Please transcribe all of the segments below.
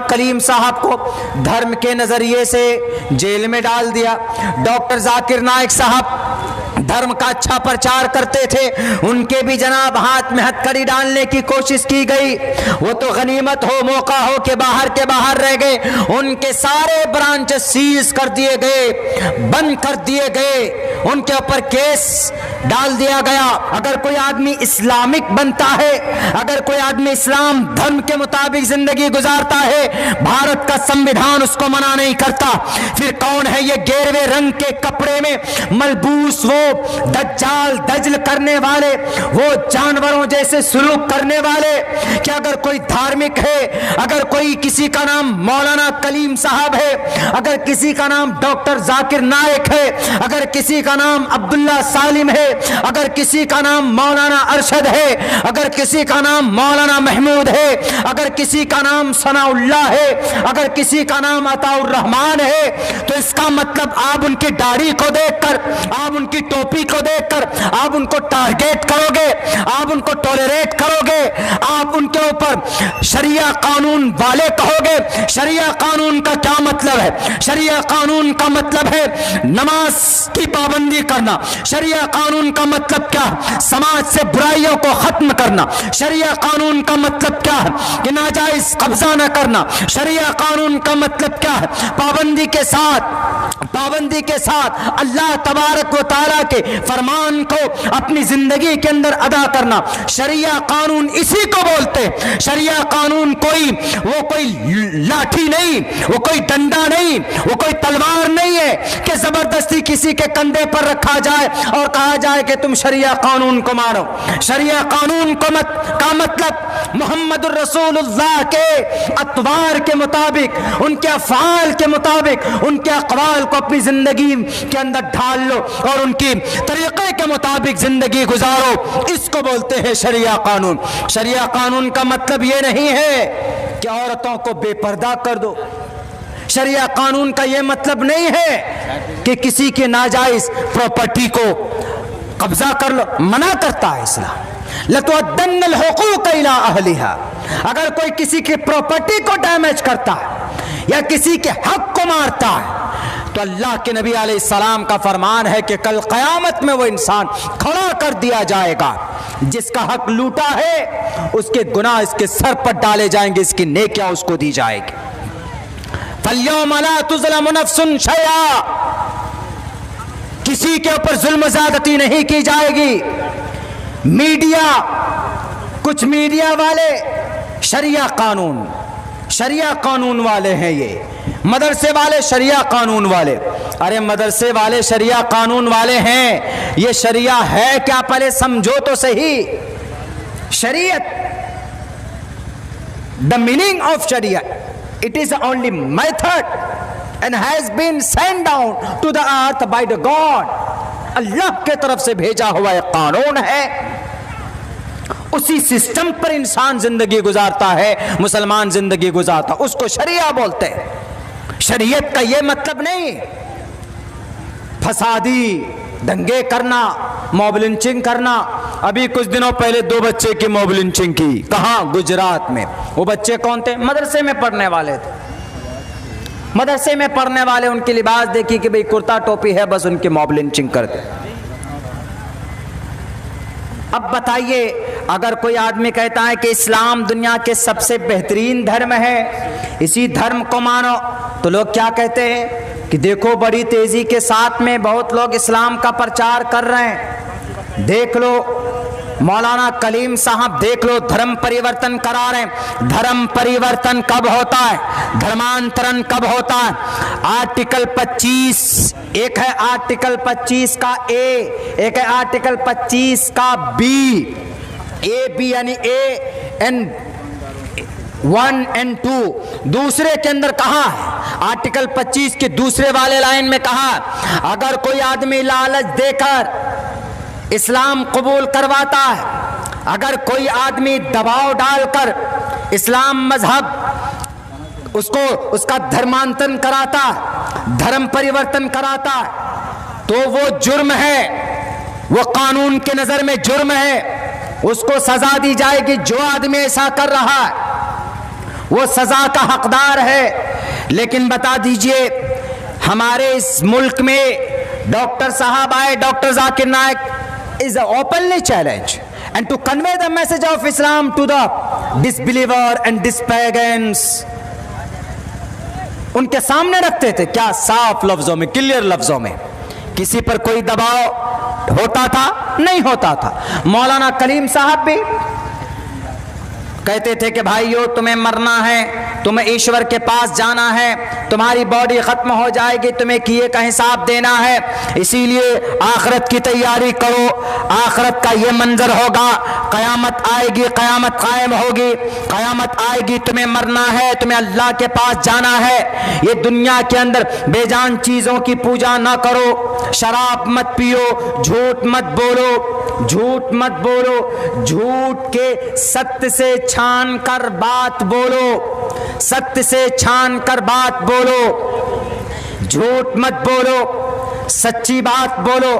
कलीम साहब को धर्म के नजरिए से जेल में डाल दिया। डॉक्टर जाकिर नाइक साहब धर्म का अच्छा प्रचार करते थे, उनके भी जनाब हाथ में हथकड़ी डालने की कोशिश की गई। वो तो गनीमत हो, मौका हो के बाहर रह गए। उनके सारे ब्रांच सीज कर दिए गए, बंद कर दिए गए, उनके ऊपर केस डाल दिया गया। अगर कोई आदमी इस्लामिक बनता है, अगर कोई आदमी इस्लाम धर्म के मुताबिक जिंदगी गुजारता है, भारत का संविधान उसको मना नहीं करता। फिर कौन है ये गेरवे रंग के कपड़े में मलबूस, वो दज्जाल दजल करने वाले, वो जानवरों जैसे सुलूक करने वाले? कि अगर कोई धार्मिक है, अगर कोई किसी का नाम मौलाना कलीम साहब है, अगर किसी का नाम डॉक्टर जाकिर नाइक है, अगर किसी का नाम अब्दुल्ला सालिम है, अगर किसी का नाम मौलाना अरशद है, अगर किसी का नाम मौलाना महमूद है, अगर किसी का नाम सनाउल्लाह है, अगर किसी का नाम अताउर रहमान है, तो इसका मतलब आप उनकी दाढ़ी को देखकर, आप उनकी टोपी को देखकर आप उनको टारगेट करोगे, आप उनको टॉलरेट करोगे, आप उनके ऊपर शरिया कानून वाले कहोगे। शरिया कानून का क्या मतलब है? शरिया कानून का मतलब है नमाज की पाबंदी करना। शरिया कानून का मतलब क्या है? समाज से बुराइयों को खत्म करना। शरिया कानून का मतलब क्या है? कि नाजायज कब्जा न करना। शरिया कानून का मतलब क्या है? पाबंदी के साथ अल्लाह तबारक व तआला के फरमान को अपनी जिंदगी के अंदर अदा करना। शरिया कानून इसी को बोलते हैं। शरिया कानून वो कोई लाठी नहीं, वो कोई डंडा नहीं, वो कोई तलवार नहीं है कि जबरदस्ती किसी के कंधे पर रखा जाए और कहा जाए कि तुम शरिया कानून को मानो। शरिया कानून का मतलब मोहम्मद रसूलुल्लाह के अतवार के मुताबिक, उनके अफ़आल के मुताबिक, उनके अक़वाल को अपनी जिंदगी के अंदर ढाल लो और उनकी तरीके के मुताबिक जिंदगी गुजारो। इसको बोलते हैं शरिया कानून। शरिया कानून का मतलब ये नहीं है कि औरतों को बेपर्दा कर दो। शरिया कानून का ये मतलब नहीं है कि किसी के नाजायज प्रॉपर्टी को कब्जा कर लो। मना करता है इस्लाम, लतुअद्दन्नल हुकूक इला अहलिहा। अगर कोई किसी की प्रॉपर्टी को डैमेज करता है या किसी के हक को मारता है, तो अल्लाह के नबी अलैहिस्सलाम का फरमान है कि कल क़यामत में वो इंसान खड़ा कर दिया जाएगा। जिसका हक लूटा है उसके गुनाह इसके सर पर डाले जाएंगे, इसकी नेकियां उसको दी जाएगी। फल्यौम ला तुज़लमु नफ्सुन शैआ, किसी के ऊपर जुल्म ज़्यादती नहीं की जाएगी। मीडिया, कुछ मीडिया वाले शरिया कानून वाले हैं। ये मदरसे वाले शरिया कानून वाले, अरे मदरसे वाले शरिया कानून वाले हैं, ये शरिया है क्या पहले समझो तो सही। शरीयत, the meaning of sharia, it is the only method and has been sent down to the earth by the God। अल्लाह के तरफ से भेजा हुआ एक कानून है, उसी सिस्टम पर इंसान जिंदगी गुजारता है, मुसलमान जिंदगी गुजारता, उसको शरिया बोलते हैं। शरीयत का ये मतलब नहीं फसादी दंगे करना, मॉब लिंचिंग करना। अभी कुछ दिनों पहले 2 बच्चे की मॉब लिंचिंग की, कहाँ? गुजरात में। वो बच्चे कौन थे? मदरसे में पढ़ने वाले थे। मदरसे में पढ़ने वाले, उनकी लिबास देखी कि भाई कुर्ता टोपी है, बस उनकी मॉब लिंचिंग कर दी। अब बताइए, अगर कोई आदमी कहता है कि इस्लाम दुनिया के सबसे बेहतरीन धर्म है, इसी धर्म को मानो, तो लोग क्या कहते हैं कि देखो बड़ी तेजी के साथ में बहुत लोग इस्लाम का प्रचार कर रहे हैं। देख लो मौलाना कलीम साहब, देख लो धर्म परिवर्तन करा रहे हैं। धर्म परिवर्तन कब होता है? धर्मांतरण कब होता है? आर्टिकल 25, एक है आर्टिकल 25 का ए, एक है आर्टिकल 25 का बी। ए बी यानी ए एन 1 और 2। दूसरे के अंदर कहा है? आर्टिकल 25 के दूसरे वाले लाइन में कहा, अगर कोई आदमी लालच देकर इस्लाम कबूल करवाता है, अगर कोई आदमी दबाव डालकर इस्लाम मजहब उसका धर्मांतरण कराता है, धर्म परिवर्तन कराता है, तो वो जुर्म है, वो कानून के नजर में जुर्म है, उसको सजा दी जाएगी। जो आदमी ऐसा कर रहा है वो सजा का हकदार है। लेकिन बता दीजिए, हमारे इस मुल्क में डॉक्टर साहब आए, doctor Zakir Naik is openly challenge and to convey the message of Islam to the disbeliever and dispagans, उनके सामने रखते थे। क्या साफ लफ्जों में, क्लियर लफ्जों में। किसी पर कोई दबाव होता था? नहीं होता था। मौलाना कलीम साहब भी कहते थे कि भाइयों, तुम्हें मरना है, तुम्हें ईश्वर के पास जाना है, तुम्हारी बॉडी खत्म हो जाएगी, तुम्हें किए का हिसाब देना है, इसीलिए आखिरत की तैयारी करो। आखिरत का ये मंजर होगा, कयामत आएगी, कयामत कायम होगी, कयामत आएगी, तुम्हें मरना है, तुम्हें अल्लाह के पास जाना है। ये दुनिया के अंदर बेजान चीजों की पूजा ना करो, शराब मत पियो, झूठ मत बोलो, झूठ मत बोलो, झूठ के सत्य से छान कर बात बोलो, सत्य से छान कर बात बोलो, झूठ मत बोलो, सच्ची बात बोलो।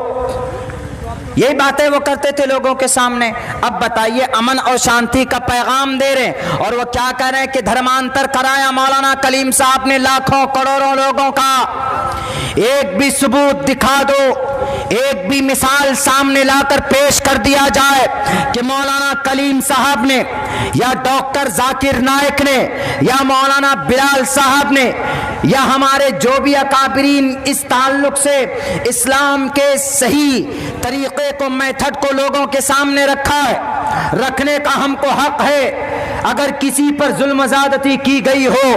यही बातें वो करते थे लोगों के सामने। अब बताइए, अमन और शांति का पैगाम दे रहे हैं और वो क्या कह रहे हैं कि धर्मांतर कराया मौलाना कलीम साहब ने लाखों करोड़ों लोगों का। एक भी सबूत दिखा दो, एक भी मिसाल सामने लाकर पेश कर दिया जाए कि मौलाना कलीम साहब ने या डॉक्टर जाकिर नाइक ने या मौलाना बिलाल साहब ने या हमारे जो भी अकाबरीन इस ताल्लुक से इस्लाम के सही तरीके को, मेथड को लोगों के सामने रखा है। रखने का हमको हक है। अगर किसी पर जुल्म ज़्यादती की गई हो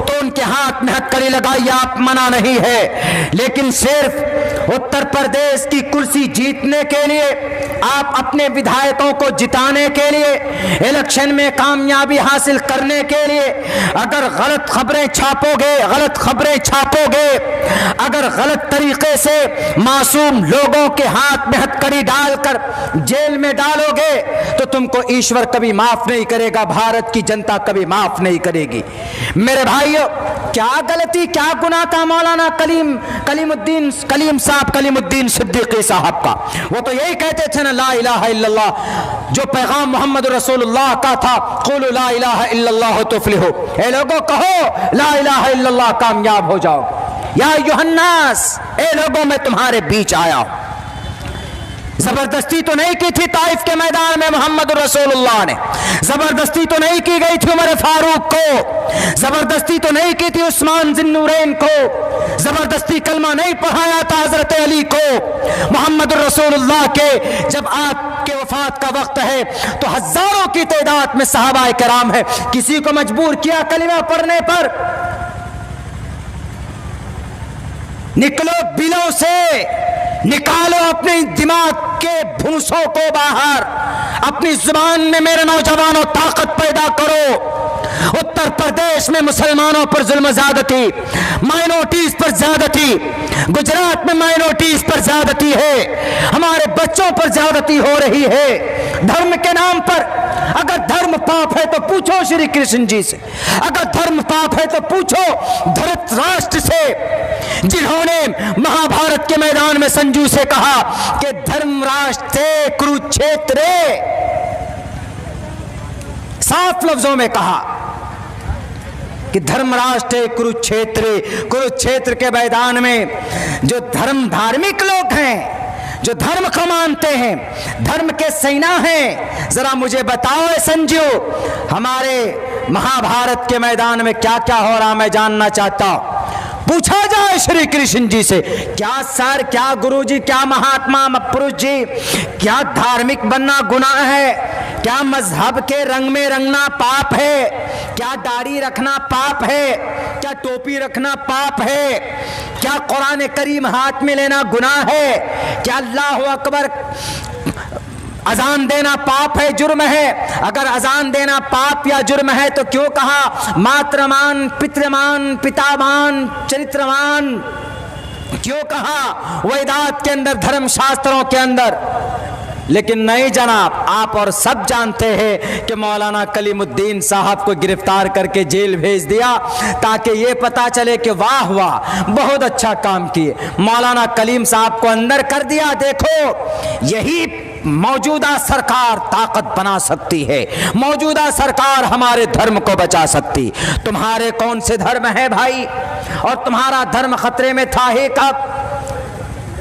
तो उनके हाथ में हथकड़ी लगाइए, आप मना नहीं है। लेकिन सिर्फ उत्तर प्रदेश की कुर्सी जीतने के लिए, आप अपने विधायकों को जिताने के लिए, इलेक्शन में कामयाबी हासिल करने के लिए अगर गलत खबरें छापोगे, अगर गलत तरीके से मासूम लोगों के हाथ में हथकड़ी डालकर जेल में डालोगे तो तुमको ईश्वर कभी माफ नहीं करेगा, भारत की जनता कभी माफ नहीं करेगी। मेरे भाइयों, क्या गलती, क्या गुनाह था मौलाना कलीमुद्दीन सिद्दीकी साहब का? वो तो यही कहते थे ना, ला इलाहा इल्लल्लाह, जो पैगाम मोहम्मद रसूलुल्लाह का था, क़ुलू ला इलाहा इल्लल्लाह तुफ़्लिहू, ए लोगों कहो ला इलाहा इल्लल्लाह, कामयाब हो जाओ। या यूहन्नास, ए लोगों मैं तुम्हारे बीच आया हूं। जबरदस्ती तो नहीं की थी ताइफ के मैदान में मोहम्मद रसूलुल्लाह ने, जबरदस्ती तो नहीं की गई थी उमर फारूक को, जबरदस्ती तो नहीं की थी उस्मान ज़िन्नूरैन को, जबरदस्ती कलमा नहीं पढ़ाया था हजरत अली को। मोहम्मद रसूलुल्लाह के जब आपके वफात का वक्त है तो हजारों की तादाद में सहाबाए किराम है, किसी को मजबूर किया कलिमा पढ़ने पर? निकलो बिलों से, निकालो अपने दिमाग के भूसों को बाहर, अपनी जुबान में मेरे नौजवानों ताकत पैदा करो। उत्तर प्रदेश में मुसलमानों पर जुल्म ज़्यादती, माइनॉरिटीज पर ज़्यादती, गुजरात में माइनॉरिटीज पर ज़्यादती है, हमारे बच्चों पर ज़्यादती हो रही है धर्म के नाम पर। अगर धर्म पाप है तो पूछो श्री कृष्ण जी से, अगर धर्म पाप है तो पूछो धृतराष्ट्र से, जिन्होंने महाभारत के मैदान में संजू से कहा कि धर्मराष्ट्र कुरुक्षेत्र, साफ लफ्जों में कहा कि धर्मराष्ट्र कुरुक्षेत्र के मैदान में जो धार्मिक लोग हैं, जो धर्म को मानते हैं, धर्म के सेना हैं, जरा मुझे बताओ संजू, हमारे महाभारत के मैदान में क्या क्या हो रहा, मैं जानना चाहता हूं। पूछा जाए श्री कृष्ण जी से, क्या सर, क्या गुरु जी, क्या महात्मा पुरुष जी, क्या धार्मिक बनना गुनाह है? क्या मजहब के रंग में रंगना पाप है? क्या दाढ़ी रखना पाप है? क्या टोपी रखना पाप है? क्या कुरान करीम हाथ में लेना गुनाह है? क्या अल्लाहु अकबर अजान देना पाप है, जुर्म है? अगर अजान देना पाप या जुर्म है तो क्यों कहा मातृमान, पितृमान, पितामान, चरित्रमान? क्यों कहा वेदात के अंदर, धर्म शास्त्रों के अंदर? लेकिन नहीं जनाब, आप और सब जानते हैं कि मौलाना कलीमुद्दीन साहब को गिरफ्तार करके जेल भेज दिया ताकि ये पता चले कि वाह वाह बहुत अच्छा काम किए। मौलाना कलीम साहब को अंदर कर दिया। देखो, यही मौजूदा सरकार ताकत बना सकती है, मौजूदा सरकार हमारे धर्म को बचा सकती। तुम्हारे कौन से धर्म है भाई? और तुम्हारा धर्म खतरे में था ही कब?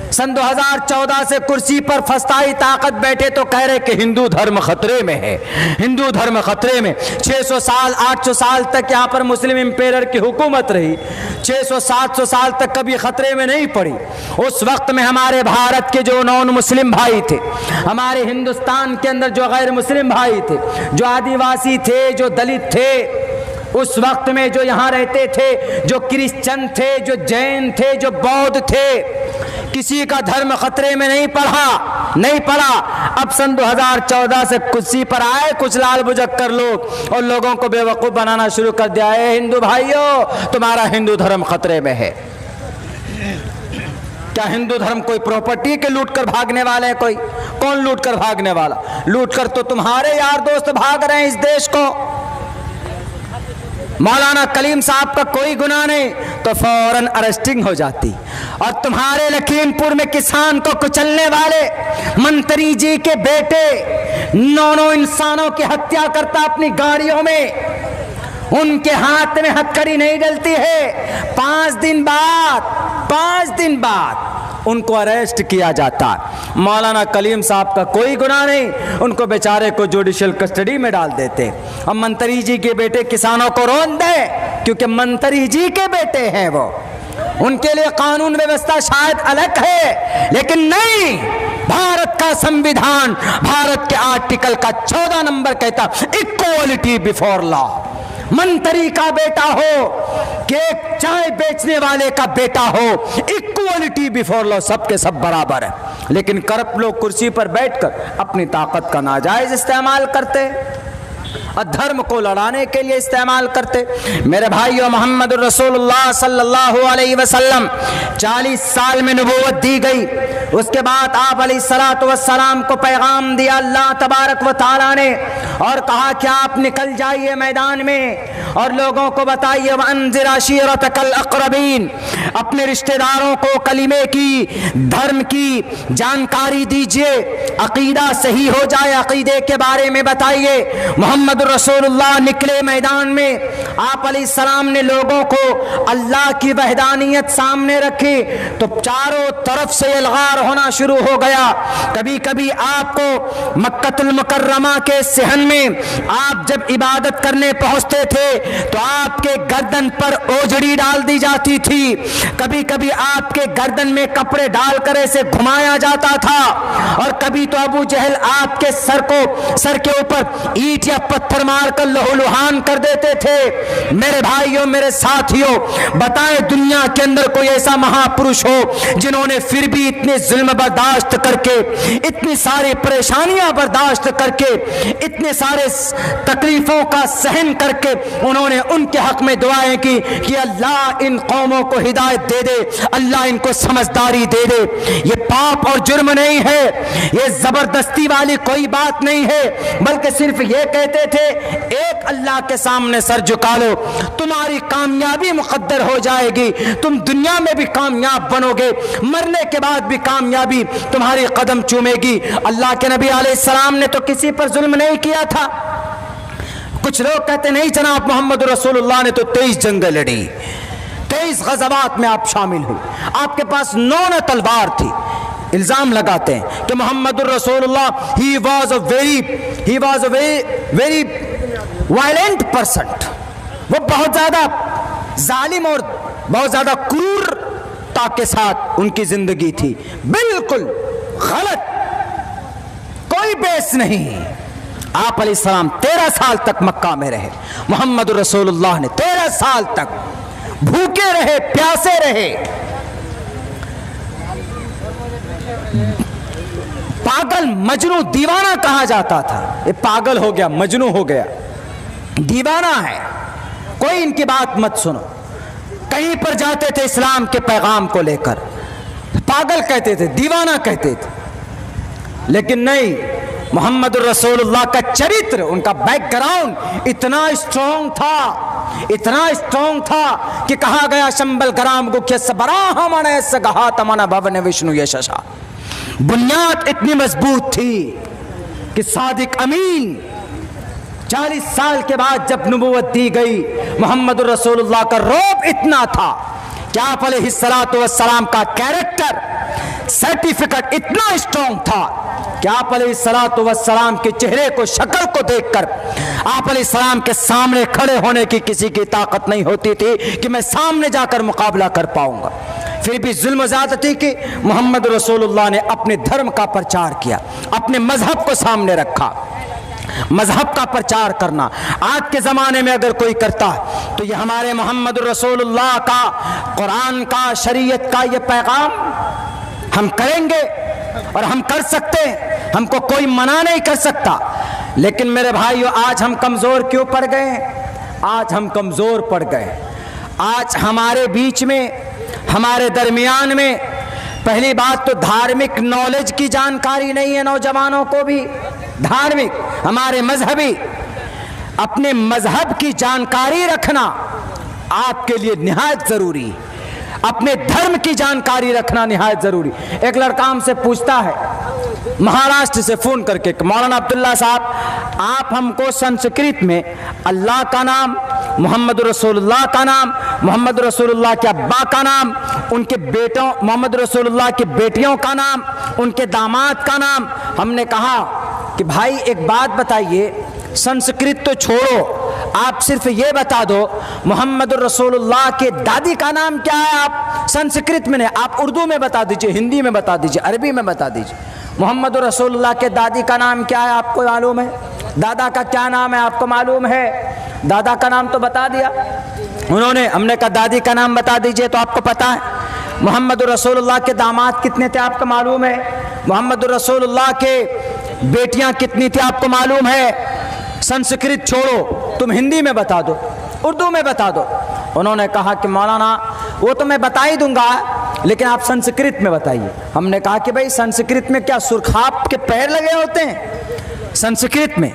सन 2014 से कुर्सी पर फस्ताई ताकत बैठे तो कह रहे कि हिंदू धर्म खतरे में है, हिंदू धर्म खतरे में। 600 साल 800 साल तक यहाँ पर मुस्लिम इंपेयर की हुकूमत रही, 600-700 साल तक कभी खतरे में नहीं पड़ी। उस वक्त में हमारे भारत के जो नॉन मुस्लिम भाई थे, हमारे हिंदुस्तान के अंदर जो गैर मुस्लिम भाई थे, जो आदिवासी थे, जो दलित थे, उस वक्त में जो यहाँ रहते थे, जो क्रिश्चियन थे, जो जैन थे, जो बौद्ध थे, किसी का धर्म खतरे में नहीं पड़ा। अब सन 2014 से कुर्सी पर आए कुछ लाल बुझक्कर लोग और लोगों को बेवकूफ बनाना शुरू कर दिया है। हिंदू भाइयों, तुम्हारा हिंदू धर्म खतरे में है। क्या हिंदू धर्म कोई प्रॉपर्टी के लूट कर भागने वाले हैं? कोई कौन लूट कर भागने वाला? लूट कर तो तुम्हारे यार दोस्त भाग रहे हैं इस देश को। मौलाना कलीम साहब का कोई गुनाह नहीं तो फौरन अरेस्टिंग हो जाती। और तुम्हारे लखीमपुर में किसान को कुचलने वाले मंत्री जी के बेटे 9 इंसानों की हत्या करता अपनी गाड़ियों में, उनके हाथ में हथकड़ी नहीं डलती है। 5 दिन बाद उनको अरेस्ट किया जाता। मौलाना कलीम साहब का कोई गुनाह नहीं, उनको बेचारे को जुडिशियल कस्टडी में डाल देते। अब मंत्री जी के बेटे किसानों को रोन दे क्योंकि मंत्री जी के बेटे हैं वो, उनके लिए कानून व्यवस्था शायद अलग है, लेकिन नहीं। भारत का संविधान, भारत के आर्टिकल का 14 नंबर कहता इक्वालिटी बिफोर लॉ। मंत्री का बेटा हो कि एक चाय बेचने वाले का बेटा हो, इक्वालिटी बिफोर लॉ, सबके सब बराबर है। लेकिन करप्ट लोग कुर्सी पर बैठकर अपनी ताकत का नाजायज इस्तेमाल करते और धर्म को लड़ाने के लिए इस्तेमाल करते। मेरे भाइयों, मोहम्मद रसूलुल्लाह सल्लल्लाहु अलैहि वसल्लम 40 साल में नबूवत दी गई। उसके बाद आप अलैहिस्सलातु वस्सलाम को पैगाम दिया अल्लाह तबारक व तआला ने और कहा कि आप निकल जाइए मैदान में और लोगों को बताइए वअन्ज़िर अशीरतकल अक़रबीन, अपने रिश्तेदारों को कलिमे की, धर्म की जानकारी दीजिए, अकीदा सही हो जाए, अकीदे के बारे में बताइए। मोहम्मद रसूलुल्लाह निकले मैदान में, आप अलैहिस्सलाम ने लोगों को अल्लाह की वहदानियत सामने रखी तो चारों तरफ से इल्गार होना शुरू हो गया। कभी कभी आपको मक्कतुल मुकर्रमा के सहन में आप जब इबादत करने पहुंचते थे तो आपके गर्दन पर ओझड़ी डाल दी जाती थी, कभी कभी आपके गर्दन में कपड़े डालकर ऐसे घुमाया जाता था, और कभी तो अबू जहल आपके सर के ऊपर ईंट या पत्थर मारकर लहूलुहान कर देते थे। मेरे भाइयों, मेरे साथियों, बताएं दुनिया के अंदर कोई ऐसा महापुरुष हो जिन्होंने फिर भी इतने जुल्म बर्दाश्त करके, इतनी सारी परेशानियां बर्दाश्त करके, इतने सारे तकलीफों का सहन करके उन्होंने उनके हक में दुआएं की कि अल्लाह इन कौमों को हिदायत दे दे, अल्लाह इनको समझदारी दे दे। ये पाप और जुर्म नहीं है, ये जबरदस्ती वाली कोई बात नहीं है, बल्कि सिर्फ ये कहते थे एक अल्लाह के सामने सर झुका लो, तुम्हारी कामयाबी मुकद्दर हो जाएगी, तुम दुनिया में भी कामयाब बनोगे, मरने के बाद भी कामयाबी तुम्हारी कदम चूमेगी। अल्लाह के नबी अलैहिस्सलाम ने तो किसी पर जुल्म नहीं किया था। कुछ लोग कहते नहीं जनाब मोहम्मद रसूलुल्लाह ने तो 23 जंगें लड़ी, 23 गज़वात में आप शामिल हुए, आपके पास 9 तलवार थी। इल्जाम लगाते हैं कि मोहम्मद रसूलुल्लाह he was a very violent person, वो बहुत ज्यादा जालिम और बहुत ज्यादा क्रूरता के साथ उनकी जिंदगी थी। बिल्कुल गलत, कोई बेस नहीं। आप अलैहिस्सलाम 13 साल तक मक्का में रहे, मोहम्मद रसूलुल्लाह ने 13 साल तक भूखे रहे, प्यासे रहे, पागल मजनू दीवाना कहा जाता था। ये पागल हो गया, मजनू हो गया, दीवाना है, कोई इनकी बात मत सुनो। कहीं पर जाते थे इस्लाम के पैगाम को लेकर, पागल कहते थे, दीवाना कहते थे। लेकिन नहीं, मोहम्मद रसूलुल्लाह का चरित्र, उनका बैकग्राउंड इतना स्ट्रॉन्ग था, इतना स्ट्रॉन्ग था कि कहा गया शंबल ग्राम गुख्य सबरा हमने सगहा तमना भवन विष्णु यशसा। बुनियाद इतनी मजबूत थी कि सादिक अमीन 40 साल के बाद जब नबूवत दी गई, मोहम्मद रसूलुल्लाह का रौब इतना था कि आप अलैहिस्सलातु वस्सलाम का कैरेक्टर सर्टिफिकेट इतना स्ट्रॉन्ग था कि आप अलैहिस्सलातु वस्सलाम के चेहरे को, शक्ल को देखकर आप अलैहिस्सलाम के सामने खड़े होने की किसी की ताकत नहीं होती थी कि मैं सामने जाकर मुकाबला कर पाऊंगा। फिर भी जुल्म ज़्यादती की मोहम्मद रसूलुल्लाह ने अपने धर्म का प्रचार किया, अपने मजहब को सामने रखा। मजहब का प्रचार करना आज के ज़माने में अगर कोई करता है तो ये हमारे मोहम्मद रसूलुल्लाह का, कुरान का, शरीयत का ये पैगाम हम करेंगे और हम कर सकते हैं, हमको कोई मना नहीं कर सकता। लेकिन मेरे भाइयों, आज हम कमज़ोर क्यों पड़ गए? आज हम कमज़ोर पड़ गए। आज हमारे बीच में, हमारे दरमियान में, पहली बात तो धार्मिक नॉलेज की जानकारी नहीं है नौजवानों को भी। धार्मिक, हमारे मजहबी, अपने मजहब की जानकारी रखना आपके लिए निहायत ज़रूरी, अपने धर्म की जानकारी रखना निहायत ज़रूरी। एक लड़का हमसे पूछता है महाराष्ट्र से फ़ोन करके, मौलाना अब्दुल्ला साहब, आप हमको संस्कृत में अल्लाह का नाम, मोहम्मद रसूलुल्लाह का नाम, मोहम्मद रसूलुल्लाह के अब्बा का नाम, उनके बेटों, मोहम्मद रसूलुल्लाह के बेटियों का नाम, उनके दामाद का नाम। हमने कहा कि भाई एक बात बताइए, संस्कृत तो छोड़ो, आप सिर्फ ये बता दो मोहम्मद रसूलुल्लाह के दादी का नाम क्या है। आप संस्कृत में नहीं, आप उर्दू में बता दीजिए, हिंदी में बता दीजिए, अरबी में बता दीजिए। मोहम्मद रसूलुल्लाह के दादी का नाम क्या है आपको मालूम है? दादा का क्या नाम है आपको मालूम है? दादा का नाम तो बता दिया उन्होंने। हमने कहा दादी का नाम बता दीजिए, तो आपको पता है। मोहम्मद रसूलुल्लाह के दामाद कितने थे आपको मालूम है? मोहम्मद रसूलुल्लाह के बेटियां कितनी थी आपको मालूम है? संस्कृत छोड़ो, तुम हिंदी में बता दो, उर्दू में बता दो। उन्होंने कहा कि मौलाना वो तो मैं बता ही दूंगा, लेकिन आप संस्कृत में बताइए। हमने कहा कि भाई संस्कृत में क्या सुरखाप के पैर लगे होते हैं संस्कृत में?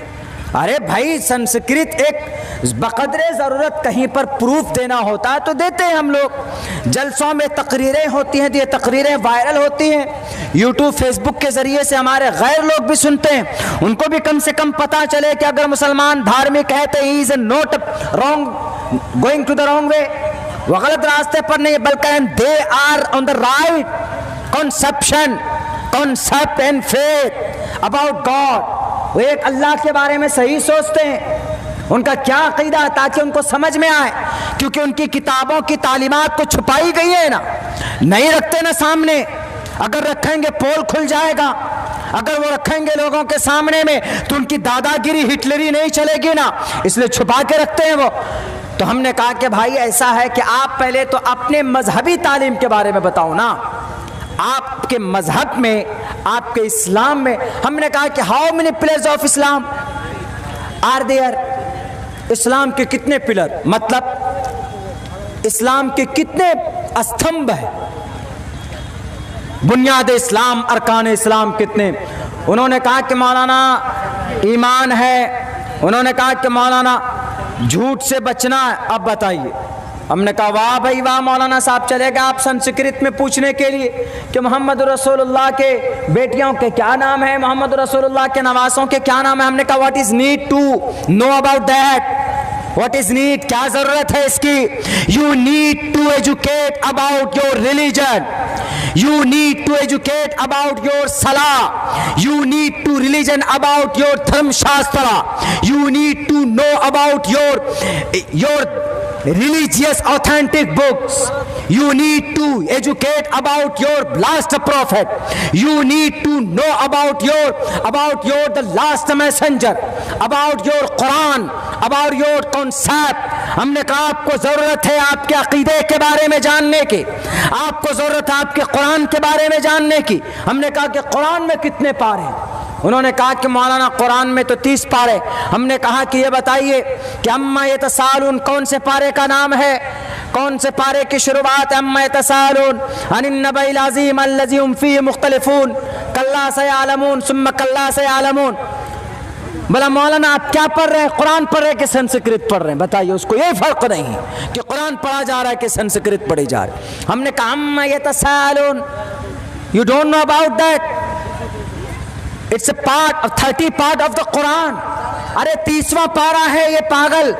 अरे भाई, संस्कृत एक बकदरे ज़रूरत कहीं पर प्रूफ देना होता है तो देते हैं हम लोग। जलसों में तकरीरें होती हैं, ये तकरीरें वायरल होती हैं, यूट्यूब फेसबुक के ज़रिए से हमारे गैर लोग भी सुनते हैं, उनको भी कम से कम पता चले कि अगर मुसलमान धार्मिक है तो he is not wrong, going to the wrong way, वो गलत रास्ते पर नहीं, बल्कि they are on the right conception, concept and faith about god. वो एक अल्लाह के बारे में सही सोचते हैं, उनका क्या अकीदा है, ताकि उनको समझ में आए, क्योंकि उनकी किताबों की तालीमात तो छुपाई गई है ना, नहीं रखते ना सामने। अगर रखेंगे पोल खुल जाएगा, अगर वो रखेंगे लोगों के सामने में तो उनकी दादागिरी हिटलरी नहीं चलेगी ना, इसलिए छुपा के रखते हैं वो। तो हमने कहा कि भाई ऐसा है कि आप पहले तो अपने मजहबी तालीम के बारे में बताओ ना, आपके मजहब में, आपके इस्लाम में। हमने कहा कि how many pillars of Islam are there, इस्लाम के कितने पिलर, मतलब इस्लाम के कितने स्तंभ है, बुनियाद इस्लाम, अरकान इस्लाम कितने? उन्होंने कहा कि मौलाना ईमान है, उन्होंने कहा कि मौलाना झूठ से बचना है। अब बताइए। हमने कहा वाह भाई वाह मौलाना साहब, चलेगा आप संस्कृत में पूछने के लिए कि मोहम्मद रसूलुल्लाह के बेटियों के क्या नाम है, मोहम्मद रसूलुल्लाह के नवासों के क्या नाम है। हमने कहा what is need to know about that, what is need, क्या जरूरत है इसकी? You need to educate about your religion, you need to educate about your salah, you need to religion about your dharm shastra, you need to know about your religious authentic books, you need to educate about your last prophet, you need to know about your the last messenger, about your Quran, about your concept। हमने कहा आपको जरूरत है आपके अकीदे के बारे में जानने की, आपको जरूरत है आपके कुरान के बारे में जानने की। हमने कहा कि कुरान में कितने पारे हैं? उन्होंने कहा कि मौलाना कुरान में तो 30 पारे। हमने कहा कि ये बताइए कि अम्मा यतसालून कौन से पारे का नाम है, कौन से पारे की शुरुआत है? अम्मा यतसालून अनिन नबइल अज़ीम अल्लज़ी हुम फ़ीही मुख्तलिफ़ून कल्ला सयअलमून सुम्मा कल्ला सयअलमून। बोला मौलाना आप क्या पढ़ रहे हैं, कुरान पढ़ रहे हैं कि संस्कृत पढ़ रहे हैं? बताइए, उसको ये फर्क नहीं है कि कुरान पढ़ा जा रहा है कि संस्कृत पढ़ी जा रही है। हमने कहा अम्मा यतसालून, you don't know about that, it's a part of 30 part of the Quran. अरे 30वां पारा है ये पागल।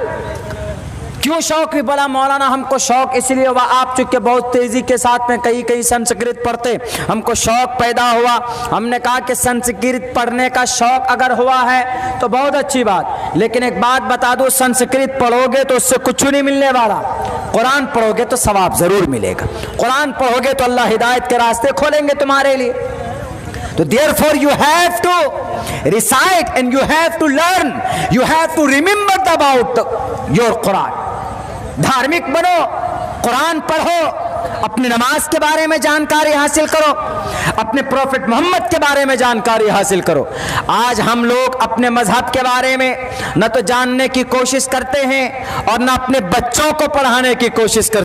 क्यों शौक भी बोला मौलाना? हमको शौक इसलिए हुआ, आप चूंकि बहुत तेजी के साथ में कहीं कहीं संस्कृत पढ़ते, हमको शौक पैदा हुआ। हमने कहा कि संस्कृत पढ़ने का शौक अगर हुआ है तो बहुत अच्छी बात, लेकिन एक बात बता दो, संस्कृत पढ़ोगे तो उससे कुछ नहीं मिलने वाला। कुरान पढ़ोगे तो सवाब जरूर मिलेगा। कुरान पढ़ोगे तो अल्लाह हिदायत के रास्ते खोलेंगे तुम्हारे लिए। तो therefore you have to recite and you have to learn, you have to remember about your Quran। धार्मिक बनो, कुरान पढ़ो, अपने नमाज के बारे में जानकारी हासिल करो, अपने प्रॉफिट मोहम्मद के बारे में जानकारी हासिल करो। आज हम लोग अपने मजहब के बारे में न तो जानने की कोशिश करते हैं और न अपने बच्चों को पढ़ाने की कोशिश करते हैं।